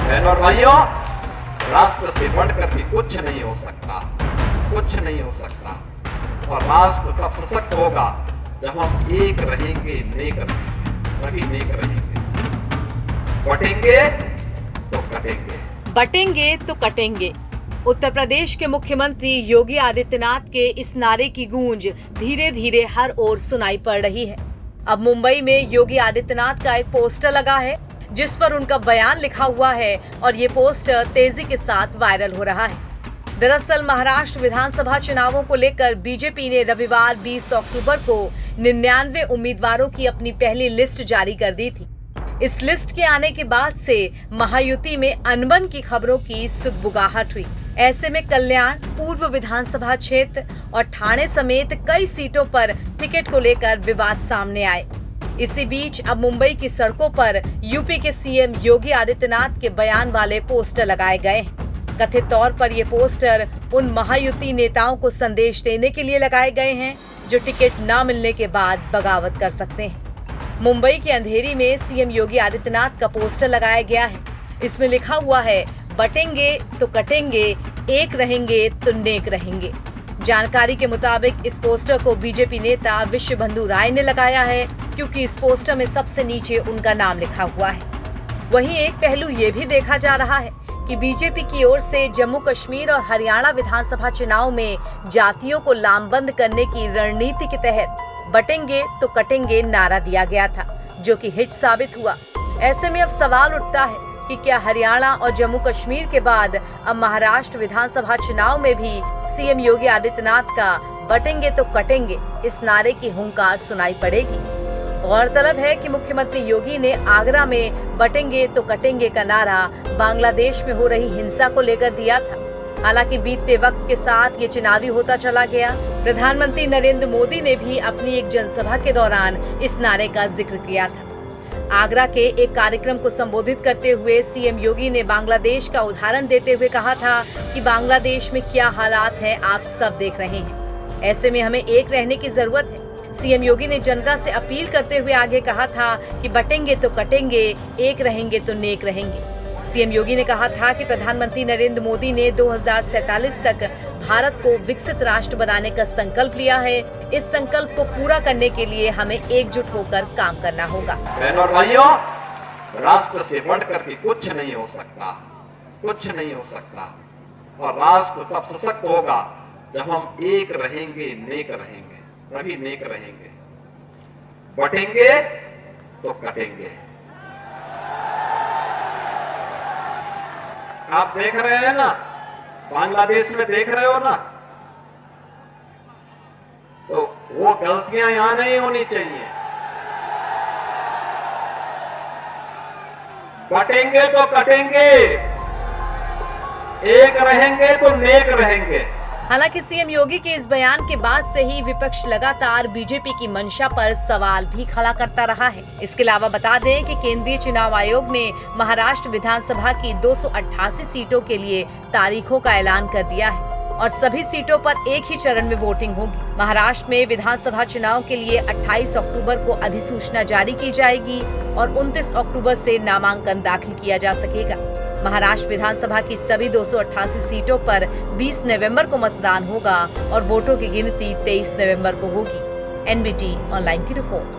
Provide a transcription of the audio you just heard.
बहनों और भाइयों, राष्ट्र से बढ़कर भी कुछ नहीं हो सकता, कुछ नहीं हो सकता। और राष्ट्र तब सशक्त होगा जब हम एक रहेंगे, नेक रहेंगे, तभी नेक रहेंगे। बटेंगे तो कटेंगे, बटेंगे तो कटेंगे। उत्तर प्रदेश के मुख्यमंत्री योगी आदित्यनाथ के इस नारे की गूंज धीरे धीरे हर ओर सुनाई पड़ रही है। अब मुंबई में योगी आदित्यनाथ का एक पोस्टर लगा है जिस पर उनका बयान लिखा हुआ है और ये पोस्टर तेजी के साथ वायरल हो रहा है। दरअसल महाराष्ट्र विधानसभा चुनावों को लेकर बीजेपी ने रविवार 20 अक्टूबर को 99 उम्मीदवारों की अपनी पहली लिस्ट जारी कर दी थी। इस लिस्ट के आने के बाद से महायुति में अनबन की खबरों की सुगबुगाहट हुई। ऐसे में कल्याण, पूर्व विधानसभा क्षेत्र और ठाणे समेत कई सीटों पर टिकट को लेकर विवाद सामने आए। इसी बीच अब मुंबई की सड़कों पर यूपी के सीएम योगी आदित्यनाथ के बयान वाले पोस्टर लगाए गए हैं। कथित तौर पर ये पोस्टर उन महायुति नेताओं को संदेश देने के लिए लगाए गए हैं जो टिकट न मिलने के बाद बगावत कर सकते हैं। मुंबई के अंधेरी में सीएम योगी आदित्यनाथ का पोस्टर लगाया गया है। इसमें लिखा हुआ है, बटेंगे तो कटेंगे, एक रहेंगे तो नेक रहेंगे। जानकारी के मुताबिक इस पोस्टर को बीजेपी नेता विश्वबंधु राय ने लगाया है क्योंकि इस पोस्टर में सबसे नीचे उनका नाम लिखा हुआ है। वहीं एक पहलू ये भी देखा जा रहा है कि बीजेपी की ओर से जम्मू कश्मीर और हरियाणा विधानसभा चुनाव में जातियों को लामबंद करने की रणनीति के तहत बटेंगे तो कटेंगे नारा दिया गया था, जो कि हिट साबित हुआ। ऐसे में अब सवाल उठता है कि क्या हरियाणा और जम्मू कश्मीर के बाद अब महाराष्ट्र विधानसभा चुनाव में भी सीएम योगी आदित्यनाथ का बटेंगे तो कटेंगे इस नारे की हुंकार सुनाई पड़ेगी। गौरतलब है कि मुख्यमंत्री योगी ने आगरा में बटेंगे तो कटेंगे का नारा बांग्लादेश में हो रही हिंसा को लेकर दिया था। हालांकि बीतते वक्त के साथ ये चुनावी होता चला गया। प्रधानमंत्री नरेंद्र मोदी ने भी अपनी एक जनसभा के दौरान इस नारे का जिक्र किया था। आगरा के एक कार्यक्रम को संबोधित करते हुए सीएम योगी ने बांग्लादेश का उदाहरण देते हुए कहा था कि बांग्लादेश में क्या हालात हैं आप सब देख रहे हैं। ऐसे में हमें एक रहने की जरूरत है। सीएम योगी ने जनता से अपील करते हुए आगे कहा था कि बटेंगे तो कटेंगे, एक रहेंगे तो नेक रहेंगे। सीएम योगी ने कहा था कि प्रधानमंत्री नरेंद्र मोदी ने 2047 तक भारत को विकसित राष्ट्र बनाने का संकल्प लिया है। इस संकल्प को पूरा करने के लिए हमें एकजुट होकर काम करना होगा। बहनों और भाइयों, राष्ट्र से बढ़कर भी कुछ नहीं हो सकता, कुछ नहीं हो सकता। और राष्ट्र तब सशक्त होगा जब हम एक रहेंगे, नेक रहेंगे, तभी नेक रहेंगे। बटेंगे तो कटेंगे। आप देख रहे हैं ना, बांग्लादेश में देख रहे हो ना, तो वो गलतियां यहां नहीं होनी चाहिए। बटेंगे तो कटेंगे, एक रहेंगे तो नेक रहेंगे। हालांकि सीएम योगी के इस बयान के बाद से ही विपक्ष लगातार बीजेपी की मंशा पर सवाल भी खड़ा करता रहा है। इसके अलावा बता दें कि केंद्रीय चुनाव आयोग ने महाराष्ट्र विधानसभा की 288 सीटों के लिए तारीखों का ऐलान कर दिया है और सभी सीटों पर एक ही चरण में वोटिंग होगी। महाराष्ट्र में विधानसभा चुनाव के लिए 28 अक्टूबर को अधिसूचना जारी की जाएगी और 29 अक्टूबर से नामांकन दाखिल किया जा सकेगा। महाराष्ट्र विधानसभा की सभी 288 सीटों पर 20 नवंबर को मतदान होगा और वोटों की गिनती 23 नवंबर को होगी। एनबीटी ऑनलाइन की रिपोर्ट।